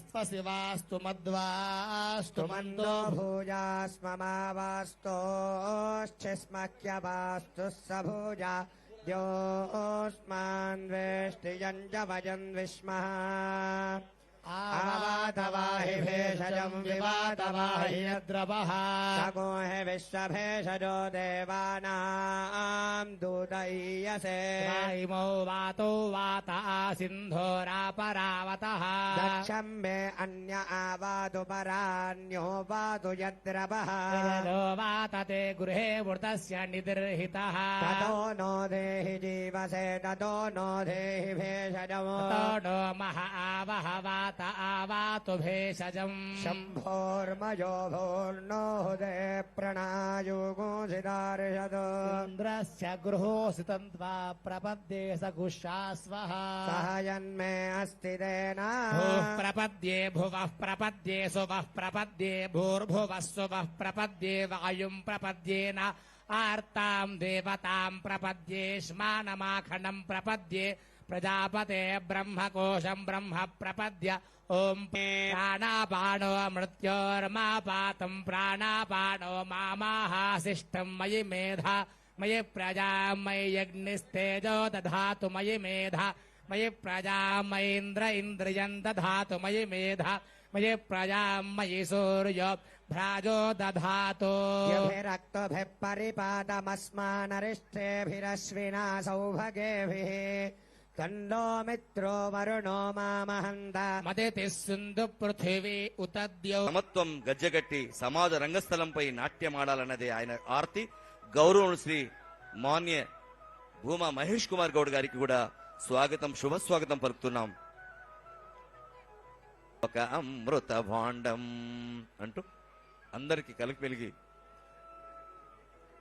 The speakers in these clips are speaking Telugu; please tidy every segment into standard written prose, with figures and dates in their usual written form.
स्वशिवास्तु मद्वास्तु मन्दो भूजास्ममावास्तोश्चिस्मह्यवास्तु स भूजा द्योऽस्मान् वेष्टियम् च वयम् विस्मः आवातवाहि भेषजम् विवातवाहि यद्रवः सगो हि विश्वभेषजो देवानाम् दूतय्यसे इमो वातो वाता सिन्धोरापरावतः दक्षम् मे अन्य आवातु परान्यो वातु यद्रवः वातते गृहे वृतस्य निदर्हितः ततो नो देहि जीवसे ततो नो देहि भेषजम् नो मह आवह वात आवातु भेषजम् शम्भोर्मयो भूर्नो हुदे प्रणायुगोऽसिदार्षद इन्द्रस्य गृहोऽसि तन्त्वा प्रपद्ये स गुशास्वः सह यन्मे अस्ति तेन भूः प्रपद्ये भुवः प्रपद्ये सुवः प्रपद्ये भूर्भुवः सुवः प्रपद्ये वायुम् प्रपद्येन आर्ताम् देवताम् प्रपद्ये श्मानमाखण्डम् प्रपद्ये प्रजापते ब्रह्मकोशम् ब्रह्म प्रपद्य ॐ प्राणापानो मृत्योर्मापातम् प्राणापानो मामाहासिष्ठम् मयि मेधा मयि प्रजा मयि यज्ञस्तेजो दधातु मयि मेधा मयि प्रजा मयीन्द्र इन्द्रियम् दधातु मयि मेधा मयि प्रजा मयि सूर्यो भ्राजो दधातु यभिरक्तभिः परिपातमस्मानरिष्टेभिरश्विना सौभगेभिः तन्नो मित्रो वरुणो मामहन्त మదితి సింధు పృథివీ ఉతద్యౌ సమత్వం గజ్జగట్టి సమాజ రంగస్థలంపై నాట్యమాడాలన్నదే ఆయన ఆర్తి. గౌరవం శ్రీ మాన్య భూమా మహేష్ కుమార్ గౌడ్ గారికి కూడా స్వాగతం, శుభస్వాగతం పలుకుతున్నాం. ఒక అమృత భాండం అంటూ అందరికి కలిపి వెలిగి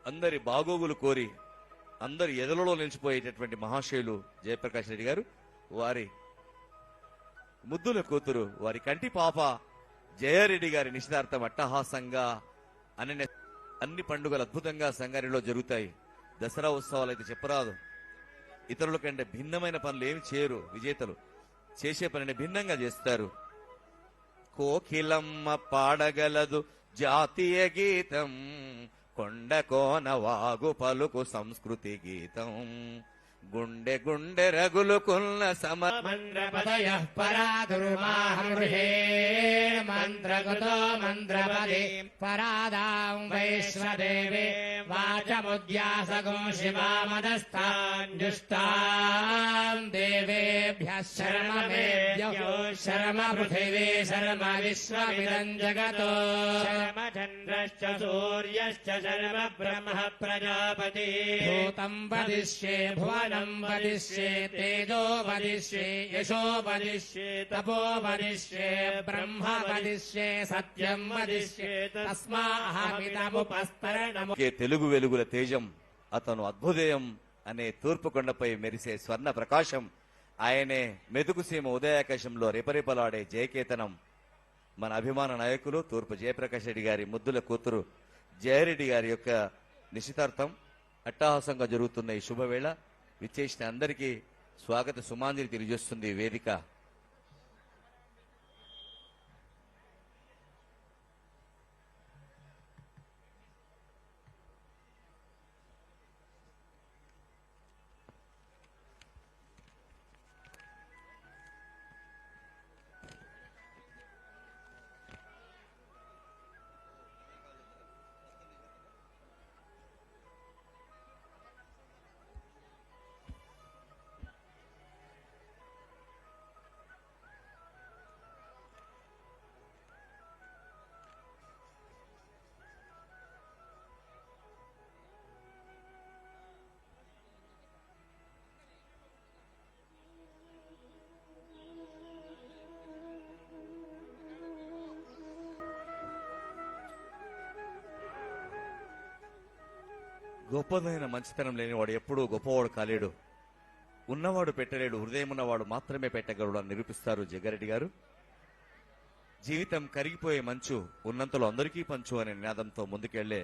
అందరి బాగోగులు కోరి అందరి ఎదలలో నిలిచిపోయేటటువంటి మహాశయులు జయప్రకాష్ రెడ్డి గారు, వారి ముద్దుల కూతురు, వారి కంటి పాప జయారెడ్డి గారి నిశ్చితార్థం అట్టహాసంగా అన్ని పండుగలు అద్భుతంగా సంగారెడ్డిలో జరుగుతాయి. దసరా ఉత్సవాలు అయితే చెప్పరాదు. ఇతరుల కంటే భిన్నమైన పనులు ఏమి చేయరు విజేతలు. చేసే పనిని భిన్నంగా చేస్తారు. కోకిలమ్మ పాడగలదు జాతీయ గీతం, కొండ కోన వాగు పలుకు సంస్కృతి గీతం, గుండె గుండె రగులుకున్న మంద్రపదయః పరాదుర్మాహృహే మంత్రగతో మంత్రపదే పరాదాం వైశ్వదేవే వాచముద్యాసగో శివామదస్థాంజుష్టాం దేవేభ్యః శర్మమేభ్యో శర్మ పృథివీ శర్మ విశ్వమిదం జగతో శర్మ చంద్రశ్చ సూర్యశ్చ శర్మ బ్రహ్మ ప్రజాపతి భూతం వదిష్యే భువనం వదిష్యే తేజో వదిష్యే యశో వదిష్యే తపో వదిష్యే బ్రహ్మ వదిష్యే సత్యం వదిష్యే తస్మాహమిదముపస్తరణము. తెలుగు వెలుగుల తేజం అతను అద్భుదేయం అనే తూర్పు కొండపై మెరిసే స్వర్ణ ప్రకాశం. ఆయనే మెతుకుసీమ ఉదయాకాశంలో రెపరెపలాడే జయకేతనం. మన అభిమాన నాయకులు తూర్పు జయప్రకాష్ రెడ్డి గారి ముద్దుల కూతురు జయారెడ్డి గారి యొక్క నిశ్చితార్థం అట్టహాసంగా జరుగుతున్న ఈ శుభవేళ విచ్చేసిన అందరికీ స్వాగత సుమాంజలి తెలియజేస్తుంది వేదిక. గొప్పదైన మంచితనం లేనివాడు ఎప్పుడూ గొప్పవాడు కాలేడు. ఉన్నవాడు పెట్టలేడు, హృదయం ఉన్నవాడు మాత్రమే పెట్టగలడు అని నిరూపిస్తారు జగ్గారెడ్డి గారు. జీవితం కరిగిపోయే మంచు ఉన్నంతలో అందరికీ పంచు అనే నినాదంతో ముందుకెళ్లే